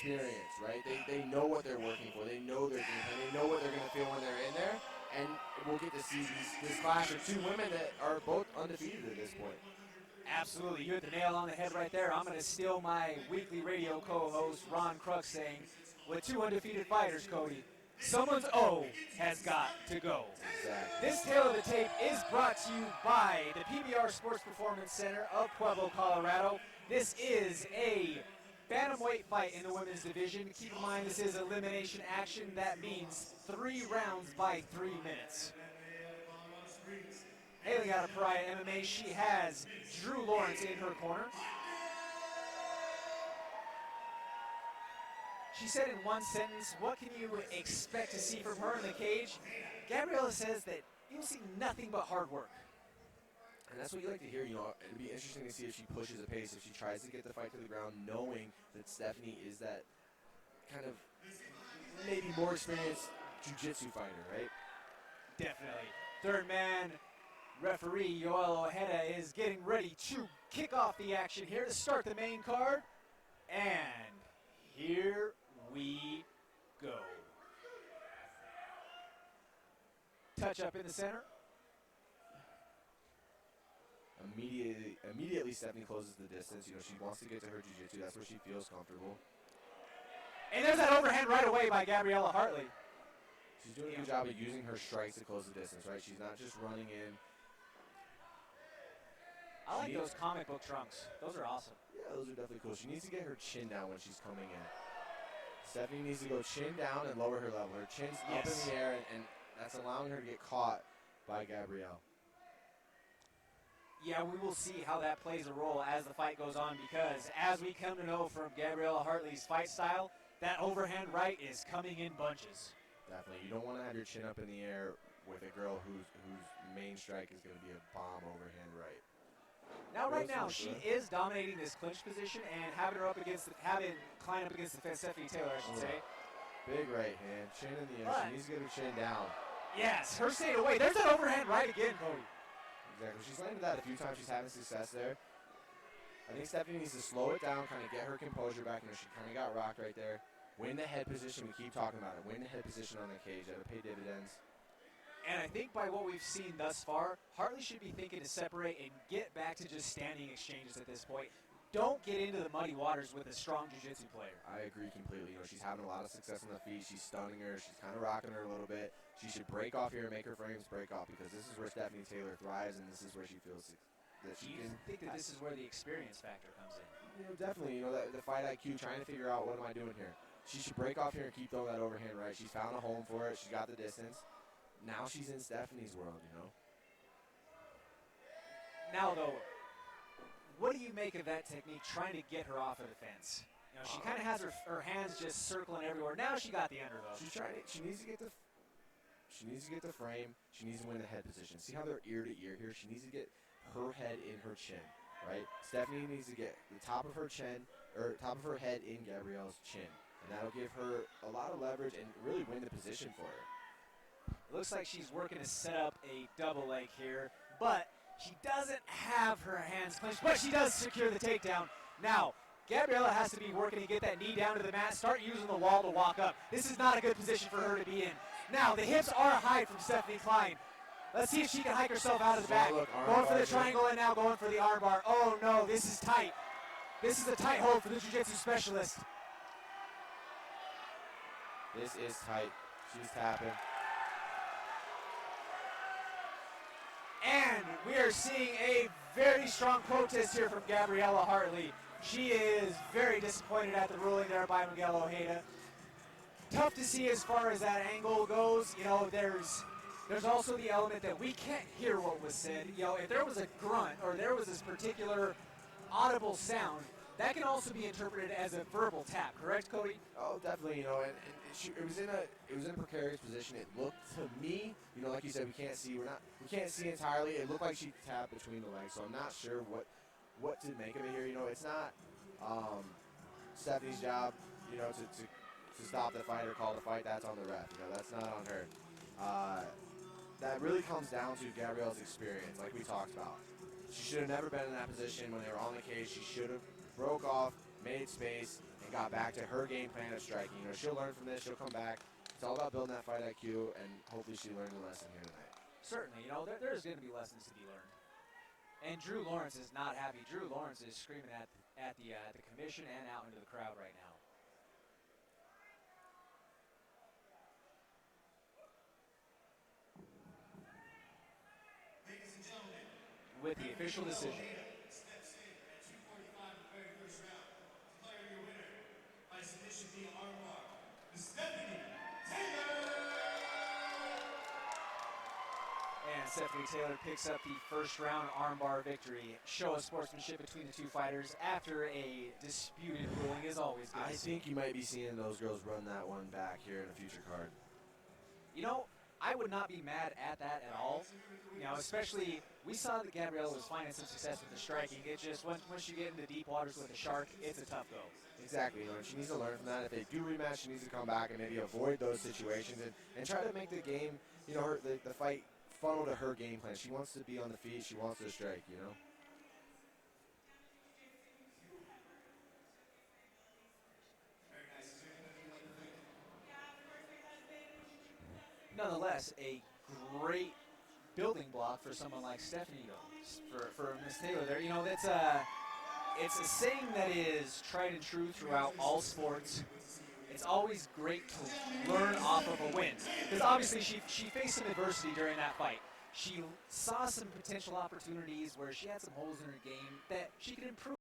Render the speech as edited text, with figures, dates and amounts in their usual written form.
experience, right? They know what they're working for. They know their game plan. They know what they're going to feel when they're in there. And we'll get to see this clash of two women that are both undefeated at this point. Absolutely. You hit the nail on the head right there. I'm going to steal my weekly radio co-host, Ron Crux, saying, with two undefeated fighters, Cody, someone's O has got to go. Exactly. This Tale of the Tape is brought to you by the PBR Sports Performance Center of Pueblo, Colorado. This is a bantamweight fight in the women's division. Keep in mind this is elimination action. That means 3 rounds by 3 minutes. Hailing out of Pariah MMA, she has Drew Lawrence in her corner. She said in one sentence, what can you expect to see from her in the cage? Gabrielle says that you'll see nothing but hard work. And that's what you like to hear. It'd be interesting to see if she pushes a pace, if she tries to get the fight to the ground, knowing that Stephanie is that kind of maybe more experienced jiu-jitsu fighter, right? Definitely. Third man, referee Yoel Ojeda is getting ready to kick off the action here to start the main card. And here we go. Touch up in the center. Immediately Stephanie closes the distance. She wants to get to her jiu-jitsu. That's where she feels comfortable. And there's that overhand right away by Gabrielle Hartley. She's doing a good job of using her strikes to close the distance, right? She's not just running in. I like those comic book trunks. Those are awesome. Yeah, those are definitely cool. She needs to get her chin down when she's coming in. Stephanie needs to go chin down and lower her level. Her chin's up in the air, and that's allowing her to get caught by Gabrielle. Yeah, we will see how that plays a role as the fight goes on, because as we come to know from Gabrielle Hartley's fight style, that overhand right is coming in bunches. Definitely. You don't want to have your chin up in the air with a girl whose main strike is going to be a bomb overhand right. Now, right now, she is dominating this clinch position and having Cline up against Stephanie Taylor, I should say. Big right hand, chin in the air. She needs to get her chin down. Yes, her staying away. There's that overhand right again, Cody. Exactly. She's landed that a few times. She's having success there. I think Stephanie needs to slow it down, kind of get her composure back. She kind of got rocked right there. Win the head position. We keep talking about it. Win the head position on the cage. That'll pay dividends. And I think by what we've seen thus far, Hartley should be thinking to separate and get back to just standing exchanges at this point. Don't get into the muddy waters with a strong jiu-jitsu player. I agree completely. She's having a lot of success on the feet. She's stunning her. She's kind of rocking her a little bit. She should break off here and make her frames break off, because this is where Stephanie Taylor thrives, and this is where she feels that she can. Do you think that this is where the experience factor comes in? Definitely. The fight IQ, trying to figure out what am I doing here. She should break off here and keep throwing that overhand right. She's found a home for it. She's got the distance. Now she's in Stephanie's world, Now, though, what do you make of that technique, trying to get her off of the fence? She kind of has her hands just circling everywhere. Now she got the under, though. She needs to get the frame. She needs to win the head position. See how they're ear to ear here? She needs to get her head in her chin, right? Stephanie needs to get the top of her chin, or top of her head in Gabrielle's chin. And that'll give her a lot of leverage and really win the position for her. It looks like she's working to set up a double leg here, but she doesn't have her hands clenched, but she does secure the takedown. Now, Gabriella has to be working to get that knee down to the mat, start using the wall to walk up. This is not a good position for her to be in. Now, the hips are high from Stephanie Cline. Let's see if she can hike herself out of the back. Going for the triangle and now going for the armbar. Oh, no, this is tight. This is a tight hold for the jiu-jitsu specialist. This is tight. She's tapping. And we are seeing a very strong protest here from Gabriella Hartley. She is very disappointed at the ruling there by Miguel Ojeda. Tough to see as far as that angle goes. There's also the element that we can't hear what was said. If there was a grunt or there was this particular audible sound, that can also be interpreted as a verbal tap. Correct, Cody? Oh, definitely. It was in a precarious position. It looked to me, like you said, we can't see entirely. It looked like she tapped between the legs, so I'm not sure what to make of it here. It's not Stephanie's job, to stop the fight or call the fight. That's on the ref. That's not on her. That really comes down to Gabrielle's experience, like we talked about. She should have never been in that position when they were on the cage. She should have broke off, made space, and got back to her game plan of striking. You know, she'll learn from this. She'll come back. It's all about building that fight IQ, and hopefully she learned a lesson here tonight. Certainly, you know, there's going to be lessons to be learned. And Drew Lawrence is not happy. Drew Lawrence is screaming at the commission and out into the crowd right now. Ladies and gentlemen, with the official decision. Steps in at 2:45 of the very first round. Declaring your winner by submission via armbar, Stephanie Taylor. And Stephanie Taylor picks up the first round armbar victory. Show of sportsmanship between the two fighters after a disputed ruling is always good. I think you might be seeing those girls run that one back here in a future card. You know, I would not be mad at that at all. You know, especially, we saw that Gabrielle was finding some success with the striking. It just, once you get into deep waters with a shark, it's a tough go. Exactly. You know, she needs to learn from that. If they do rematch, she needs to come back and maybe avoid those situations and try to make the game, you know, the fight funnel to her game plan. She wants to be on the feet. She wants to strike, you know. Nonetheless, a great building block for someone like Stephanie, for Miss Taylor there. You know, it's a saying that is tried and true throughout all sports. It's always great to learn off of a win. Because obviously she faced some adversity during that fight. She saw some potential opportunities where she had some holes in her game that she could improve.